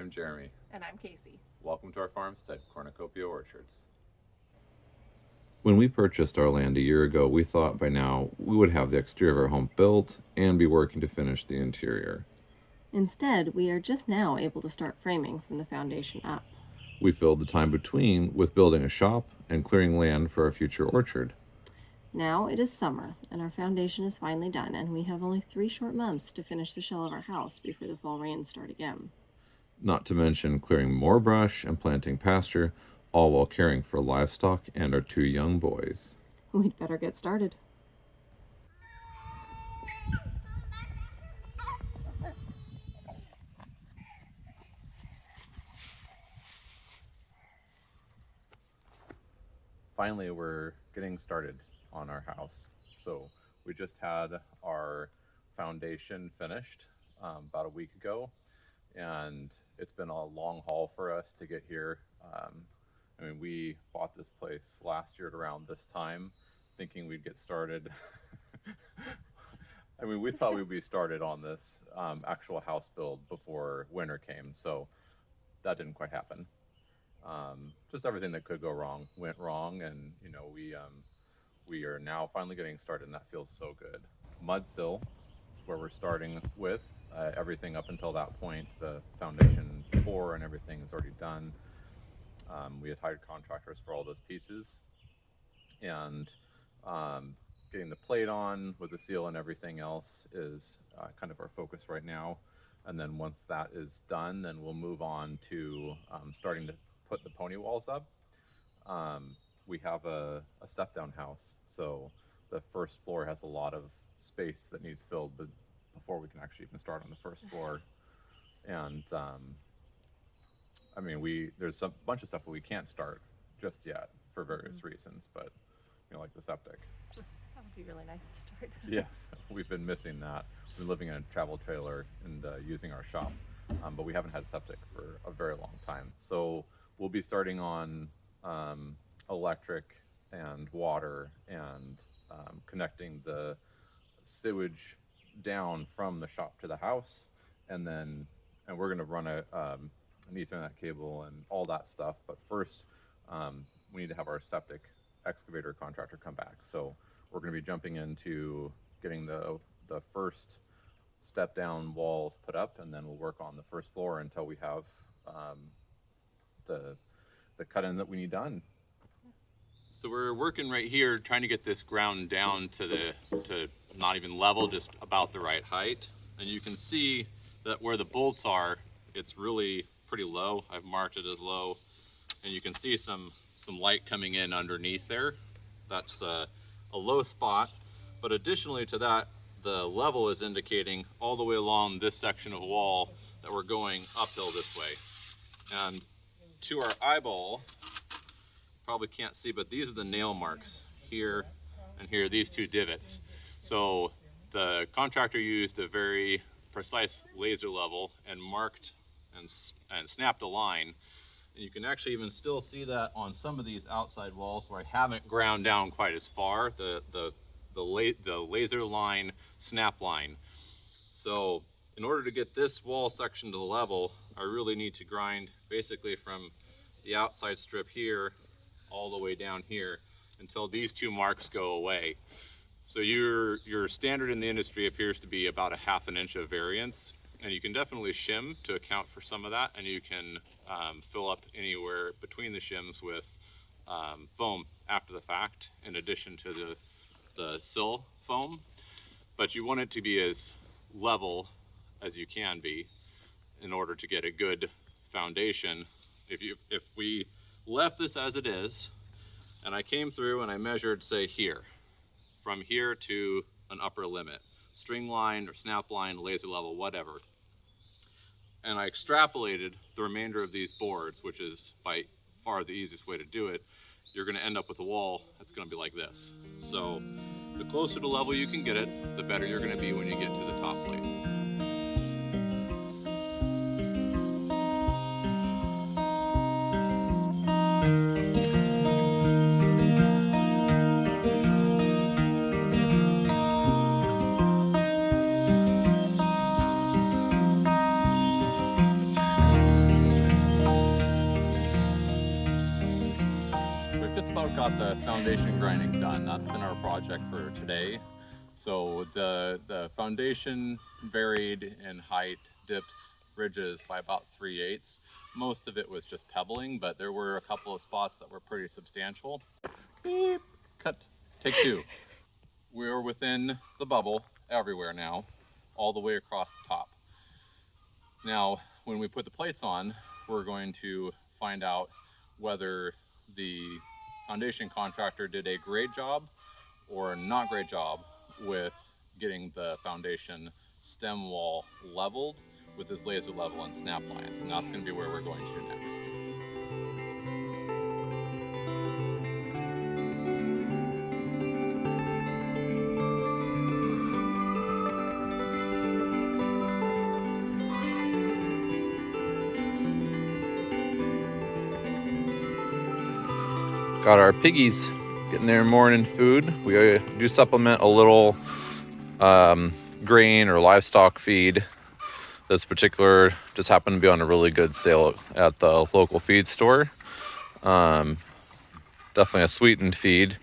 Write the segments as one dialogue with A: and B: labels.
A: I'm Jeremy.
B: And I'm Casey.
A: Welcome to our farmstead, Cornucopia Orchards. When we purchased our land a year ago, we thought by now we would have the exterior of our home built and be working to finish the interior.
B: Instead, we are just now able to start framing from the foundation up.
A: We filled the time between with building a shop and clearing land for our future orchard.
B: Now it is summer, and our foundation is finally done, and we have only 3 short months to finish the shell of our house before the fall rains start again.
A: Not to mention clearing more brush and planting pasture, all while caring for livestock and our 2 young boys.
B: We'd better get started.
A: Finally, we're getting started on our house. So we just had our foundation finished about a week ago, and it's been a long haul for us to get here. We bought this place last year at around this time, thinking we'd get started. We thought we'd be started on this actual house build before winter came, so that didn't quite happen. Just everything that could go wrong went wrong, and we are now finally getting started, and that feels so good. Mud Sill is where we're starting with. Everything up until that point, the foundation pour and everything is already done. We had hired contractors for all those pieces, and getting the plate on with the seal and everything else is kind of our focus right now. And then once that is done, then we'll move on to starting to put the pony walls up. We have a step down house, so the first floor has a lot of space that needs filled before we can actually even start on the first floor. And there's a bunch of stuff that we can't start just yet for various reasons, but like the septic.
B: That would be really nice to start.
A: Yes, we've been missing that. We've been living in a travel trailer and using our shop, but we haven't had septic for a very long time. So we'll be starting on electric and water and connecting the sewage down from the shop to the house, and we're going to run an Ethernet cable and all that stuff. But first, we need to have our septic excavator contractor come back. So we're going to be jumping into getting the first step down walls put up, and then we'll work on the first floor until we have the cut-in that we need done.
C: So we're working right here, trying to get this ground down to not even level, just about the right height. And you can see that where the bolts are, it's really pretty low. I've marked it as low, and you can see some light coming in underneath there. That's a low spot. But additionally to that, the level is indicating all the way along this section of wall that we're going uphill this way. And to our eyeball, probably can't see, but these are the nail marks here and here, these 2 divots. So the contractor used a very precise laser level and marked and snapped a line. And you can actually even still see that on some of these outside walls where I haven't ground down quite as far, the laser line, snap line. So in order to get this wall section to the level, I really need to grind basically from the outside strip here all the way down here until these 2 marks go away. So your standard in the industry appears to be about a 1/2 inch of variance, and you can definitely shim to account for some of that, and you can fill up anywhere between the shims with foam after the fact, in addition to the sill foam. But you want it to be as level as you can be in order to get a good foundation. If we left this as it is, and I came through and I measured, say here, from here to an upper limit, string line or snap line, laser level, whatever, and I extrapolated the remainder of these boards, which is by far the easiest way to do it, you're going to end up with a wall that's going to be like this. So the closer to level you can get it, the better you're going to be when you get to the top plate. got the foundation grinding done. That's been our project for today. So the foundation varied in height, dips, ridges by about 3/8. Most of it was just pebbling, but there were a couple of spots that were pretty substantial. Beep, cut, take two. We're within the bubble everywhere now, all the way across the top. Now, when we put the plates on, we're going to find out whether the foundation contractor did a great job or not great job with getting the foundation stem wall leveled with his laser level and snap lines. And that's going to be where we're going to next.
D: Got our piggies getting their morning food. We do supplement a little grain or livestock feed. This particular just happened to be on a really good sale at the local feed store. Definitely a sweetened feed.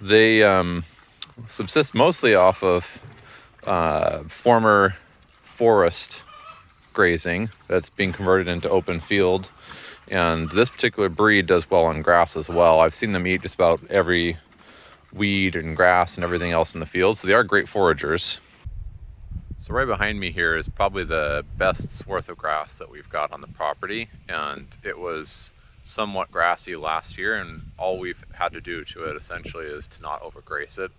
D: They subsist mostly off of former forest grazing that's being converted into open field. And this particular breed does well on grass as well. I've seen them eat just about every weed and grass and everything else in the field, so they are great foragers. So right behind me here is probably the best swath of grass that we've got on the property, and it was somewhat grassy last year, and all we've had to do to it essentially is to not overgraze it,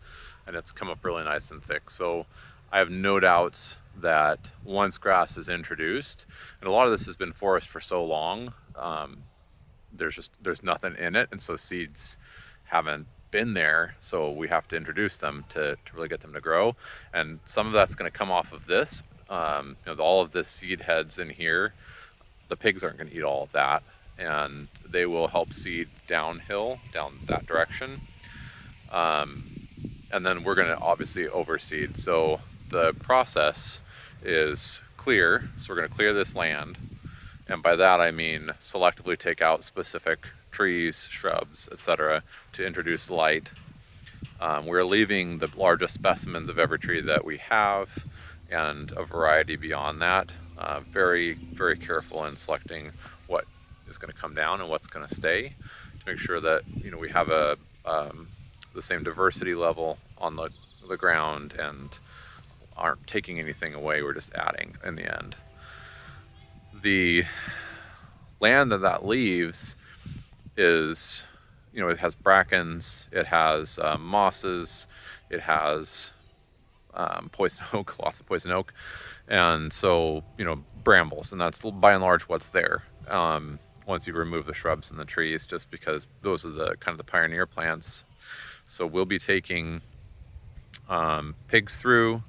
D: and it's come up really nice and thick. So I have no doubts that once grass is introduced, and a lot of this has been forest for so long, there's nothing in it, and so seeds haven't been there, so we have to introduce them to really get them to grow. And some of that's going to come off of this. All of this seed heads in here, the pigs aren't going to eat all of that, and they will help seed downhill down that direction. And then we're going to obviously overseed. So the process is clear. So we're going to clear this land, and by that I mean selectively take out specific trees, shrubs, etc., to introduce light. We're leaving the largest specimens of every tree that we have and a variety beyond that. Very, very careful in selecting what is going to come down and what's going to stay, to make sure that we have the same diversity level on the ground and aren't taking anything away. We're just adding in the end. The land that leaves is, it has brackens, it has mosses, it has poison oak, lots of poison oak, and so brambles, and that's by and large what's there. Once you remove the shrubs and the trees, just because those are the kind of the pioneer plants. So we'll be taking pigs through,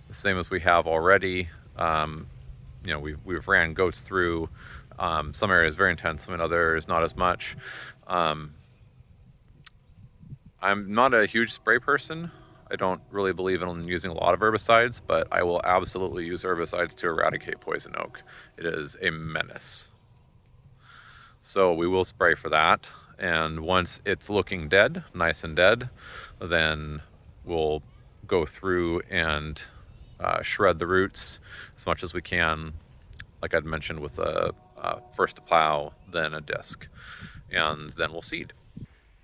D: the same as we have already. We've ran goats through. Some areas very intense, some in others not as much. I'm not a huge spray person. I don't really believe in using a lot of herbicides, but I will absolutely use herbicides to eradicate poison oak. It is a menace. So we will spray for that. And once it's looking dead, nice and dead, then we'll go through and shred the roots as much as we can, like I'd mentioned, with first a plow, then a disc, and then we'll seed.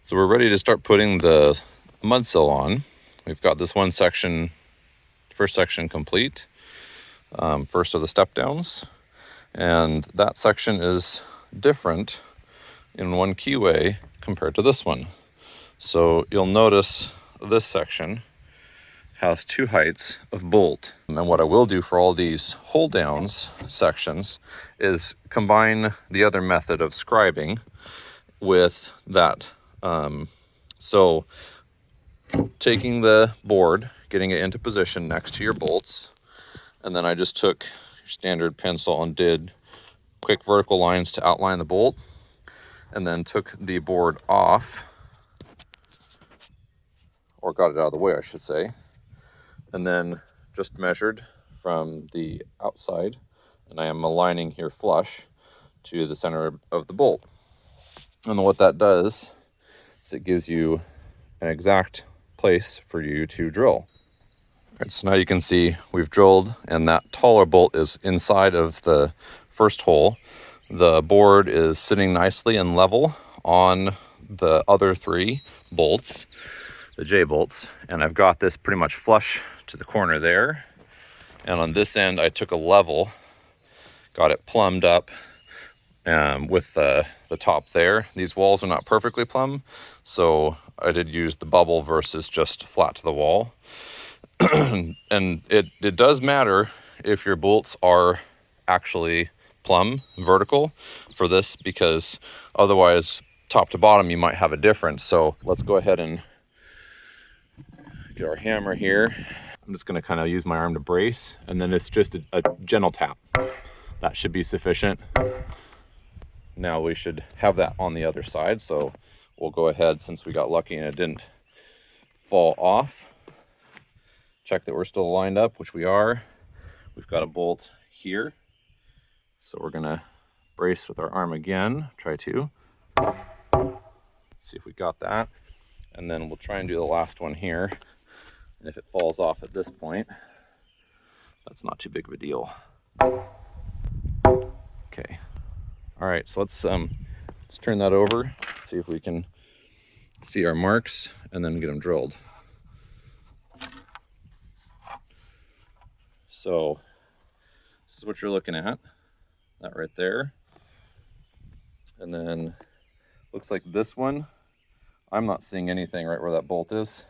D: So we're ready to start putting the mud sill on. We've got this one section, first section complete, first of the step downs, and that section is different in one key way compared to this one. So you'll notice this section has two heights of bolt. And what I will do for all these hold downs sections is combine the other method of scribing with that. So taking the board, getting it into position next to your bolts, and then I just took your standard pencil and did quick vertical lines to outline the bolt, and then took the board off, or got it out of the way I should say, and then just measured from the outside, and I am aligning here flush to the center of the bolt. And what that does So it gives you an exact place for you to drill. All right, so now you can see we've drilled, and that taller bolt is inside of the first hole. The board is sitting nicely and level on the other 3 bolts, the J bolts, and I've got this pretty much flush to the corner there. And on this end, I took a level, got it plumbed up with the top there. These walls are not perfectly plumb, so I did use the bubble versus just flat to the wall. And it does matter if your bolts are actually plumb vertical for this, because otherwise top to bottom you might have a difference. So let's go ahead and get our hammer here. I'm just going to kind of use my arm to brace, and then it's just a gentle tap. That should be sufficient. Now we should have that on the other side, so we'll go ahead, since we got lucky and it didn't fall off, check that we're still lined up, which we are. We've got a bolt here, so we're gonna brace with our arm again, try to see if we got that, and then we'll try and do the last one here. And if it falls off at this point, that's not too big of a deal. Okay, all right, so let's turn that over, see if we can see our marks, and then get them drilled. So this is what you're looking at, that right there. And then looks like this one, I'm not seeing anything right where that bolt is.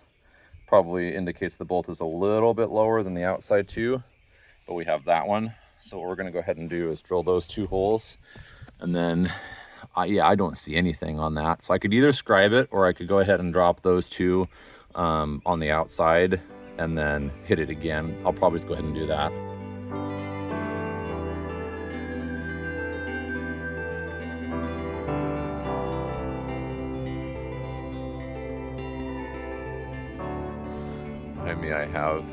D: Probably indicates the bolt is a little bit lower than the outside too, but we have that one. So what we're gonna go ahead and do is drill those 2 holes. And then, yeah, I don't see anything on that. So I could either scribe it, or I could go ahead and drop those 2 on the outside and then hit it again. I'll probably just go ahead and do that. Behind me I have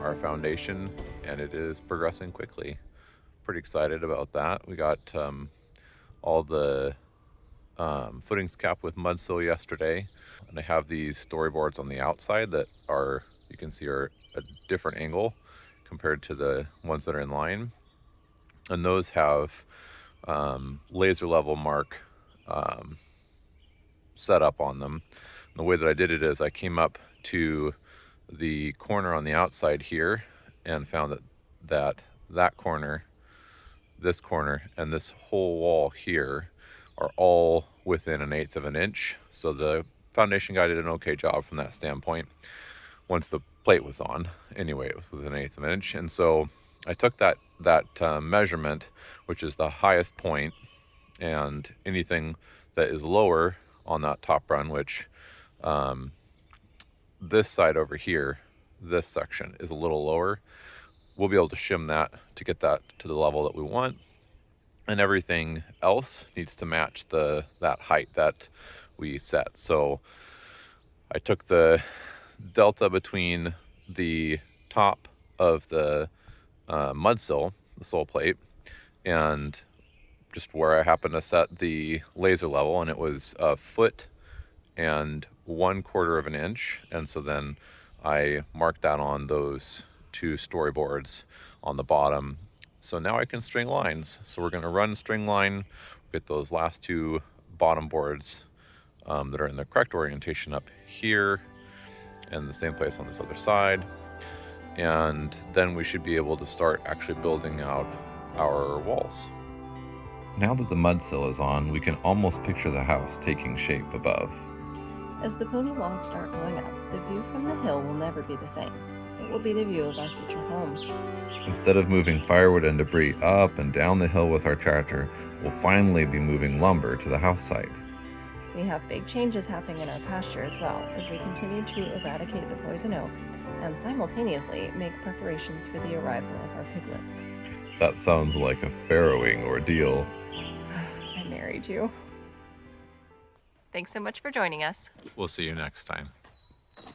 D: our foundation, and it is progressing quickly. Pretty excited about that. We got all the footings capped with mud sill yesterday, and I have these storyboards on the outside that are, you can see, are a different angle compared to the ones that are in line, and those have laser level mark set up on them. And the way that I did it is I came up to the corner on the outside here and found that corner, this corner, and this whole wall here are all within 1/8 of an inch. So the foundation guy did an okay job from that standpoint. Once the plate was on, anyway, it was within 1/8 of an inch. And so I took that measurement, which is the highest point, and anything that is lower on that top run, which this side over here, this section is a little lower. We'll be able to shim that to get that to the level that we want. And everything else needs to match that height that we set. So I took the delta between the top of the mud sill, the sole plate, and just where I happened to set the laser level, and it was 1 1/4 of an inch. And so then I marked that on those 2 storyboards on the bottom. So now I can string lines. So we're going to run string line, get those last 2 bottom boards that are in the correct orientation up here, and the same place on this other side. And then we should be able to start actually building out our walls. Now that the mud sill is on, we can almost picture the house taking shape above.
B: As the pony walls start going up, the view from the hill will never be the same. It will be the view of our future home.
D: Instead of moving firewood and debris up and down the hill with our tractor, we'll finally be moving lumber to the house site.
B: We have big changes happening in our pasture as well, as we continue to eradicate the poison oak and simultaneously make preparations for the arrival of our piglets.
D: That sounds like a farrowing ordeal.
B: I married you. Thanks so much for joining us.
C: We'll see you next time.